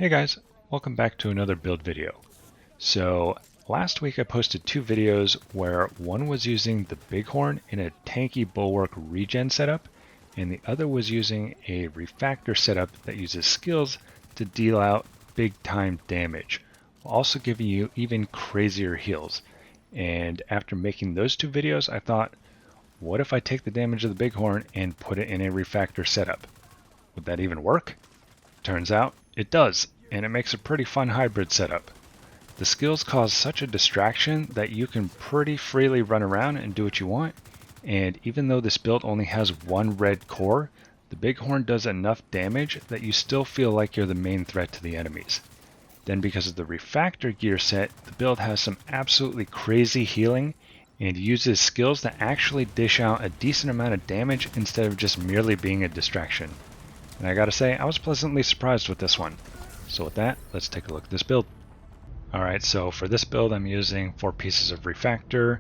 Hey guys, welcome back to another build video. So last week I posted two videos where one was using the Bighorn in a tanky bulwark regen setup, and the other was using a refactor setup that uses skills to deal out big time damage, while also giving you even crazier heals. And after making those two videos, I thought, what if I take the damage of the Bighorn and put it in a refactor setup? Would that even work? Turns out it does, and it makes a pretty fun hybrid setup. The skills cause such a distraction that you can pretty freely run around and do what you want, and even though this build only has one red core, the Bighorn does enough damage that you still feel like you're the main threat to the enemies. Then because of the refactor gear set, the build has some absolutely crazy healing and uses skills that actually dish out a decent amount of damage instead of just merely being a distraction. And I gotta say, I was pleasantly surprised with this one. So with that, let's take a look at this build. Alright, so for this build I'm using 4 pieces of refactor,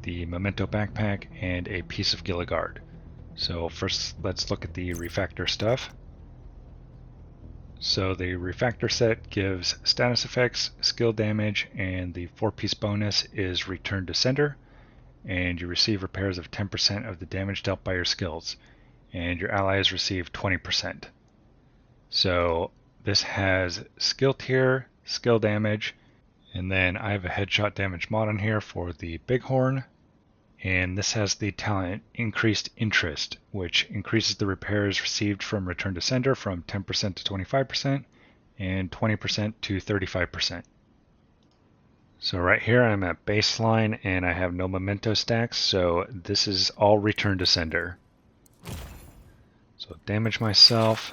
the memento backpack, and a piece of Gilligard. So first let's look at the refactor stuff. So the refactor set gives status effects, skill damage, and the 4-piece bonus is return to sender, and you receive repairs of 10% of the damage dealt by your skills, and your allies receive 20%. So this has skill tier, skill damage, and then I have a headshot damage mod on here for the Bighorn, and this has the talent increased interest, which increases the repairs received from return to sender from 10% to 25% and 20% to 35%. So right here I'm at baseline and I have no memento stacks, so this is all return to sender. So damage myself,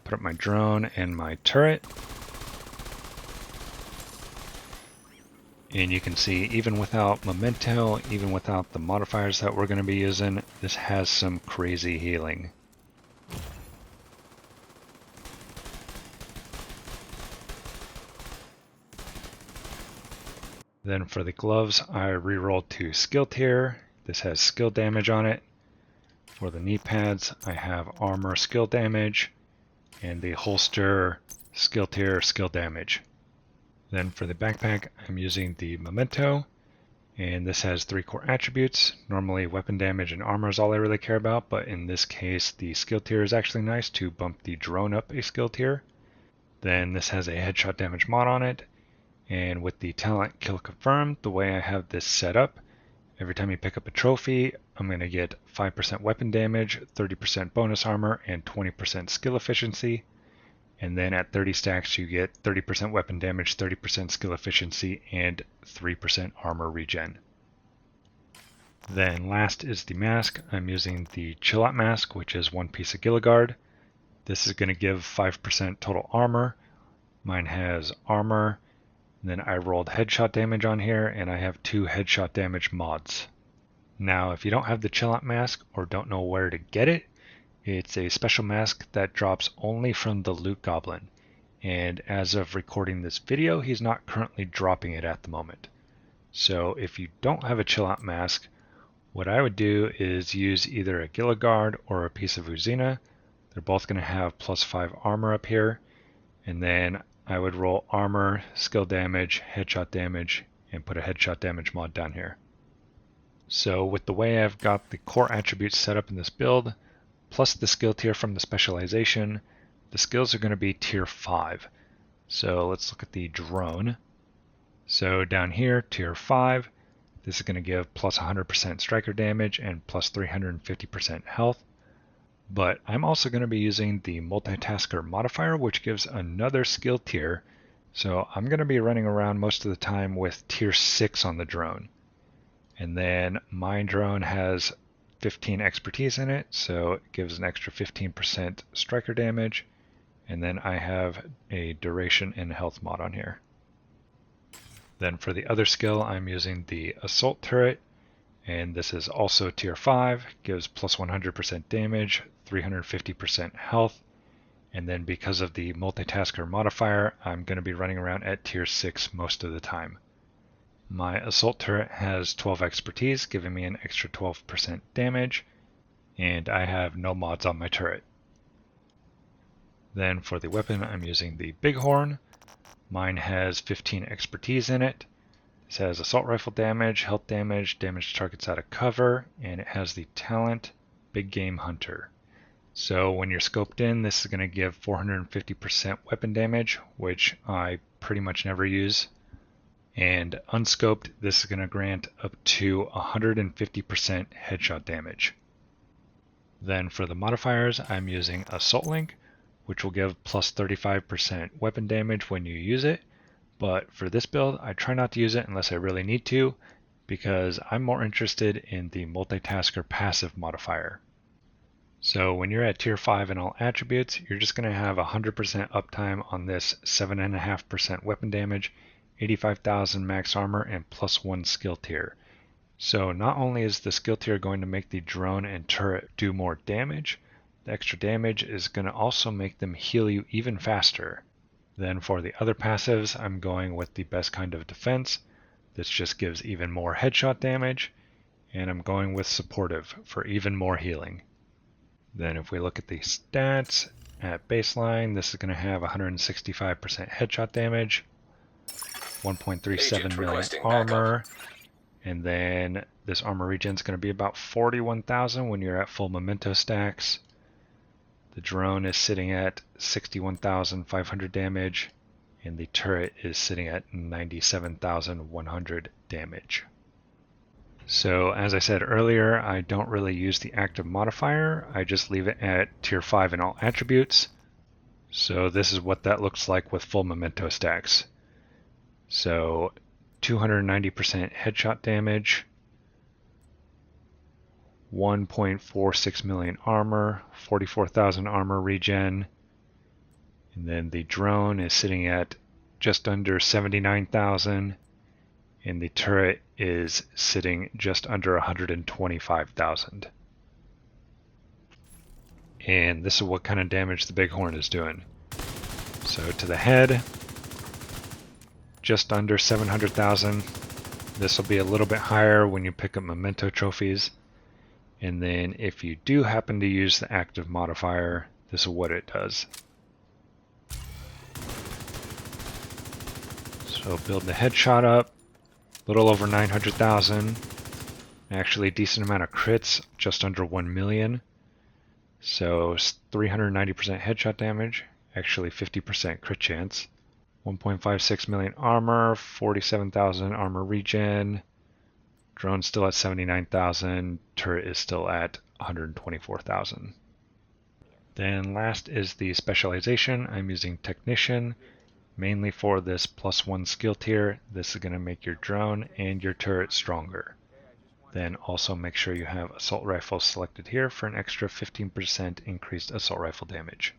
put up my drone and my turret. And you can see even without memento, even without the modifiers that we're going to be using, this has some crazy healing. Then for the gloves, I rerolled to skill tier. This has skill damage on it. For the knee pads, I have armor skill damage, and the holster skill tier skill damage. Then for the backpack, I'm using the memento, and this has 3 core attributes. Normally weapon damage and armor is all I really care about, but in this case the skill tier is actually nice to bump the drone up a skill tier. Then this has a headshot damage mod on it, and with the talent kill confirmed, the way I have this set up, every time you pick up a trophy, I'm going to get 5% weapon damage, 30% bonus armor, and 20% skill efficiency. And then at 30 stacks you get 30% weapon damage, 30% skill efficiency, and 3% armor regen. Then last is the mask. I'm using the Chill Out mask, which is 1 piece of Gilligard. This is going to give 5% total armor. Mine has armor. And then I rolled headshot damage on here, and I have 2 headshot damage mods. Now if you don't have the Chill Out mask or don't know where to get it, it's a special mask that drops only from the Loot Goblin, and as of recording this video, he's not currently dropping it at the moment. So if you don't have a Chill Out mask, what I would do is use either a Gilligard or a piece of Uzina. They're both going to have +5 armor up here, and then I would roll armor, skill damage, headshot damage, and put a headshot damage mod down here. So with the way I've got the core attributes set up in this build, plus the skill tier from the specialization, the skills are going to be tier 5. So let's look at the drone. So down here, tier 5, this is going to give plus 100% striker damage and plus 350% health. But I'm also going to be using the multitasker modifier, which gives another skill tier. So I'm going to be running around most of the time with tier 6 on the drone. And then my drone has 15 expertise in it, so it gives an extra 15% striker damage, and then I have a duration and health mod on here. Then for the other skill, I'm using the assault turret, and this is also tier 5, gives plus 100% damage, 350% health, and then because of the multitasker modifier, I'm going to be running around at tier 6 most of the time. My assault turret has 12 expertise, giving me an extra 12% damage, and I have no mods on my turret. Then for the weapon, I'm using the Bighorn. Mine has 15 expertise in it. This has assault rifle damage, health damage, damage to targets out of cover, and it has the talent Big Game Hunter. So when you're scoped in, this is going to give 450% weapon damage, which I pretty much never use. And unscoped, this is going to grant up to 150% headshot damage. Then for the modifiers, I'm using Assault Link, which will give plus 35% weapon damage when you use it. But for this build, I try not to use it unless I really need to, because I'm more interested in the multitasker passive modifier. So when you're at tier 5 in all attributes, you're just going to have 100% uptime on this 7.5% weapon damage, 85,000 max armor, and plus 1 skill tier. So not only is the skill tier going to make the drone and turret do more damage, the extra damage is going to also make them heal you even faster. Then for the other passives, I'm going with the best kind of defense. This just gives even more headshot damage, and I'm going with supportive for even more healing. Then if we look at the stats, at baseline, this is going to have 165% headshot damage, 1.37 million armor, and then this armor regen is going to be about 41,000 when you're at full memento stacks. The drone is sitting at 61,500 damage, and the turret is sitting at 97,100 damage. So as I said earlier, I don't really use the active modifier. I just leave it at tier 5 in all attributes. So this is what that looks like with full memento stacks. So 290% headshot damage, 1.46 million armor, 44,000 armor regen, and then the drone is sitting at just under 79,000, and the turret is sitting just under 125,000. And this is what kind of damage the Bighorn is doing. So to the head, just under 700,000. This will be a little bit higher when you pick up memento trophies. And then if you do happen to use the active modifier, this is what it does. So build the headshot up, a little over 900,000. Actually a decent amount of crits, just under 1 million. So 390% headshot damage, actually 50% crit chance. 1.56 million armor, 47,000 armor regen. Drone still at 79,000, turret is still at 124,000. Then last is the specialization. I'm using Technician, mainly for this +1 skill tier. This is going to make your drone and your turret stronger. Then also make sure you have assault rifle selected here for an extra 15% increased assault rifle damage.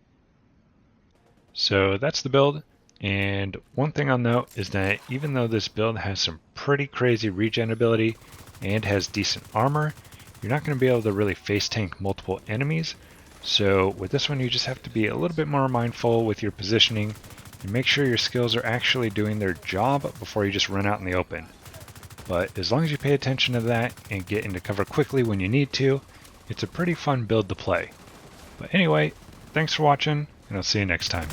So that's the build. And one thing I'll note is that even though this build has some pretty crazy regen ability and has decent armor, you're not going to be able to really face tank multiple enemies. So with this one, you just have to be a little bit more mindful with your positioning and make sure your skills are actually doing their job before you just run out in the open. But as long as you pay attention to that and get into cover quickly when you need to, it's a pretty fun build to play. But anyway, thanks for watching, and I'll see you next time.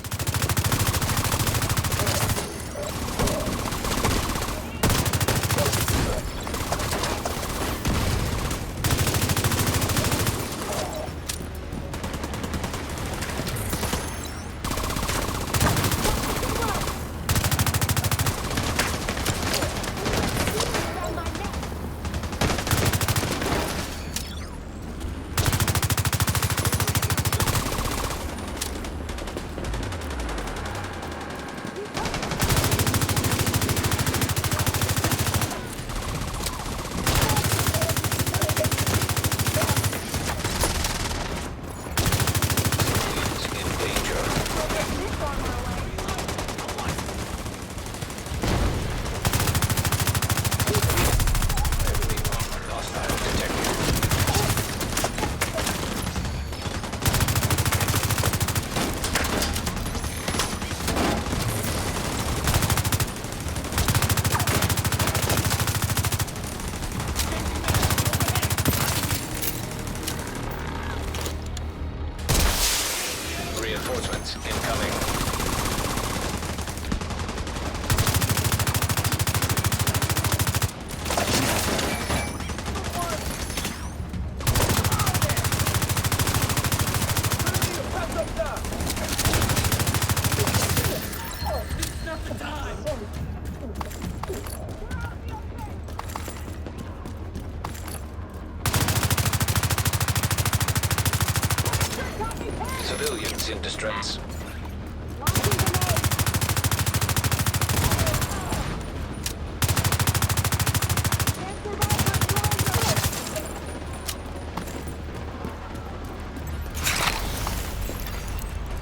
threats.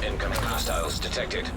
Incoming hostiles detected.